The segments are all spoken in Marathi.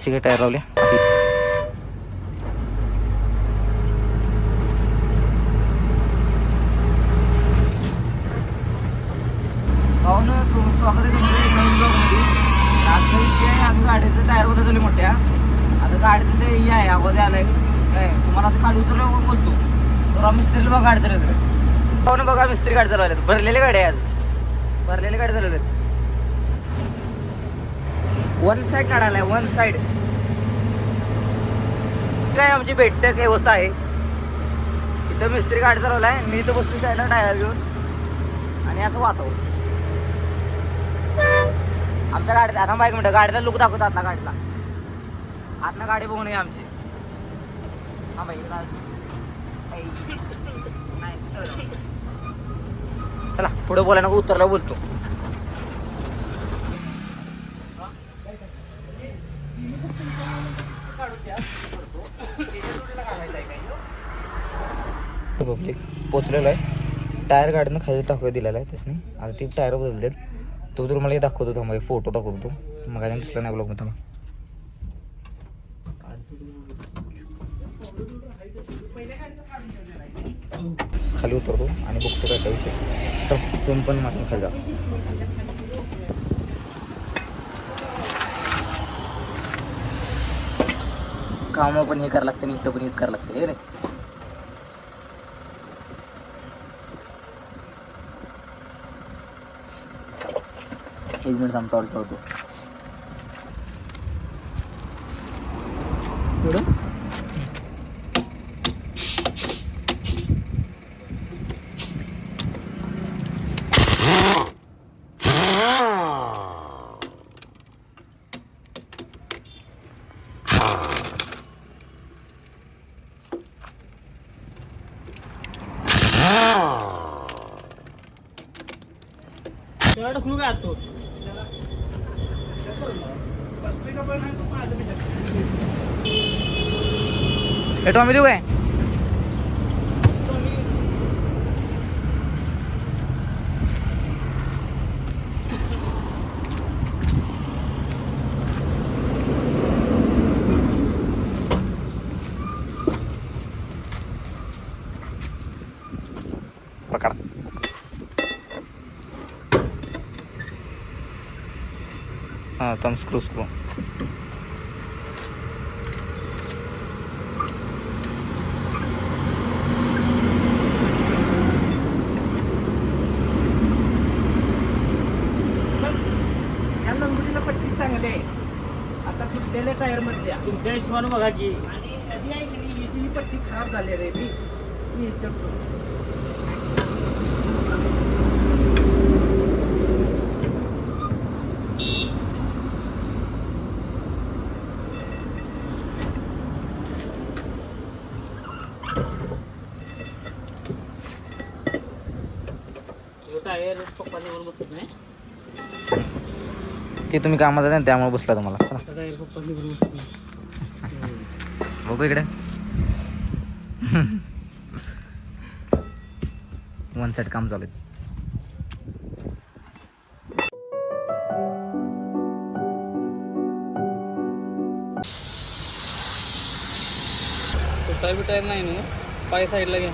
अशी काही टायर लावले. पाहून स्वागत आहे तुमचं एक नवीन ब्लॉगमध्ये. आजचा विषय आहे आम्ही गाडीचं टायर बदलले मोठ्या. आता गाडीचं ते हे आहे आवाज आलाय काय तुम्हाला आता खाली उतरलं बोलतो तर मिस्त्रीला बघा गाडी चालवले. पाहून बघा मिस्त्री गाडी चालवले. भरलेली गाडी आहे आज. भरलेली गाडी चालवले. वन साईड काढायला आहे. वन साईड काय आमची भेटत व्यवस्था आहे. इथं मिस्त्री गाडी चालवला आहे. मी इथं बसली साईडला टायर घेऊन आणि असं वातावरण. आमच्या गाडीत आता बाईक म्हणतं गाडीचा लुक दाखवतो आतला गाडीला. आतनं गाडी बघून आहे आमची. हा बाई चला पुढे बोला नको उतरला बोलतो. पब्लिक पोचलेलं आहे. टायर गाडीनं खाली टाकू दिलेला आहे त्याने. आता ती टायर बदलतात. तो तर मला दाखवतो थांबा. फोटो दाखवतो तो मग दिसला नाही ब्लॉग मध्ये. खाली उतरतो आणि बघतो काय विषय. चल तुम्ही पण मासून खाली जा. कामं पण हे करावं लागतं आणि इथं पण हेच करावं लागतं रे. एक मिनिट थांब टॉर्च लावतो. ढकलू काय तो भेटू आम्ही देऊ काय. पकड. हां तम स्क्रू पट्टी चांगली आहे. आता फुटलेल्या टायर मध्ये तुमच्या हिशोबानं बघा की. आणि कधी आहे की याची पट्टी खराब झाली रे. मी टायर पप्पाने म्हणून बसत नाही. ते तुम्ही कामात आहे त्यामुळे बसला तुम्हाला. चला टायर पप्पाने म्हणून बसत नाही. बघू इकडे. वन साईड काम चालू आहे. टायर नाही ना पाय साईडला घ्या.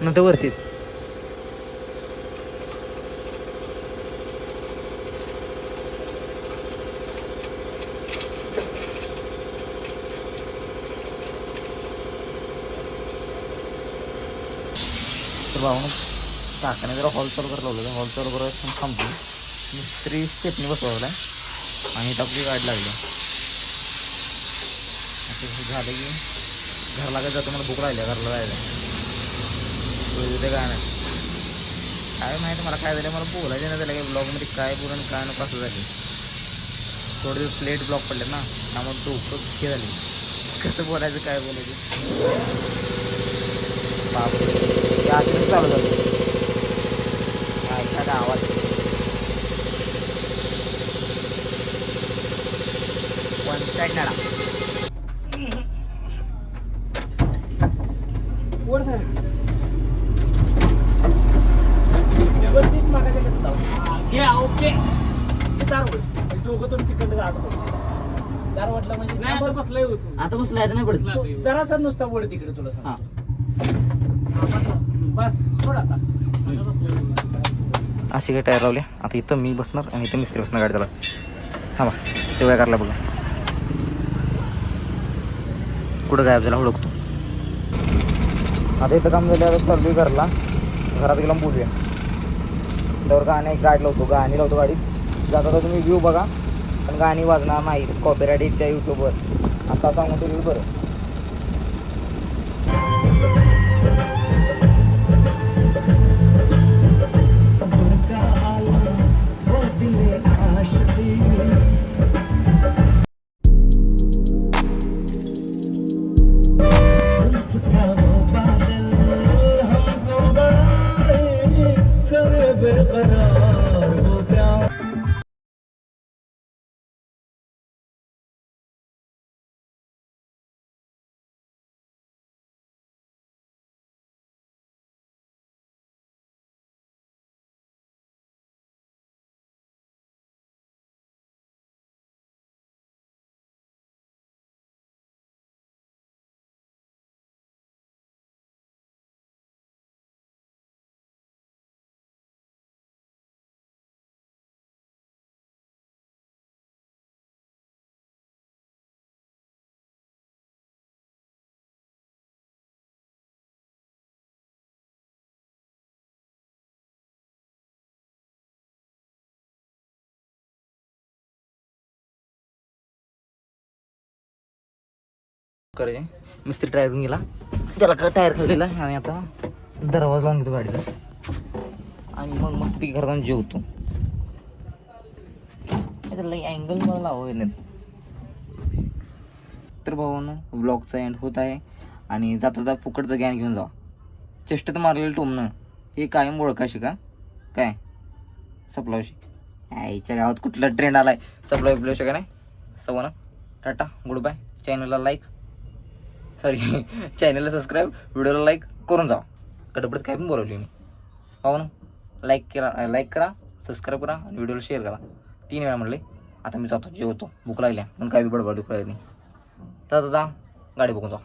नंतर वरती भाऊन काकाने जरा हॉल चालू करायला लावलं. हॉल चालू करायला थांबतो. मिस्त्री स्टेपनी बसवला आणि इथं आपली गाडी लागली. असं झालं की घरला काय जातो. मला भूक राहिल्या घरला जायला. ते काय नाही काय माहिती मला काय झालं. मला बोलायचं नाही झालं काय ब्लॉगमध्ये काय बोलून काय नको असं झालं. थोडे दिवस लेट ब्लॉग पडले ना त्यामुळे डोकं हे झाली. कसं बोलायचं काय बोलायचं बाप यातच चालू झालं. एखादा आवाज साईड काढा. वर धर. व्यवस्थित मागायच्या घेतला घ्या. ओके हे दार वड म्हणजे दोघं तुम्ही तिकडे जात दार वडला म्हणजे नाही आता बसलाय होतो. आता बसला आहे नाही पडत. तू जरासा नुसता वड तिकडे तुला हा सांग बस सोड आता. अशी काही टायर लावले. आता इथं मी बसणार आणि इथं मिस्त्री बसणार गाडी. त्याला थांबा ते काय करला बघा. कुठं गायब झाला हुडकतो. आता इथं काम झालं. आता चालू घरला. घरात गेला बोलूया. त्यावर गाणे गाडी लावतो. गाणी लावतो गाडीत. जाता तुम्ही व्ह्यू बघा पण गाणी वाजणार नाही. कॉपीराईट येईल त्या यूट्यूबवर. आता सांगून ठेवली बरं. करायचे मिस्त्री ड्रायव्हिंग गेला. त्याला का टायर खाल्लेला आणि आता दरवाजा लावून घेतो गाडीला आणि मग मस्तपैकी घरात जेवतो. त्याला अँगल मला लावावे नाही. तर भावांनो ब्लॉगचा एंड होत आहे आणि जाता फुकटचं ज्ञान घेऊन जा. चेष्टेत मारलेलं टोमणं हे कायम ओळखाशी का काय सप्लावशी. आईच्या गावात कुठला ट्रेंड आलाय सप्लाय बिप्लावशी का नाही. सवना टाटा गुड बाय. चॅनलला लाईक चॅनलला सबस्क्राईब व्हिडिओला लाईक करून जावा. कडपडत काय पण बोलवली मी. हो ना लाईक करा सबस्क्राईब करा आणि व्हिडिओला शेअर करा. 3 वेळा म्हणले. आता मी जातो जेवतो. भूक लागल्या म्हणून काय बी बडबड नाही. तर गाडी बघून जा.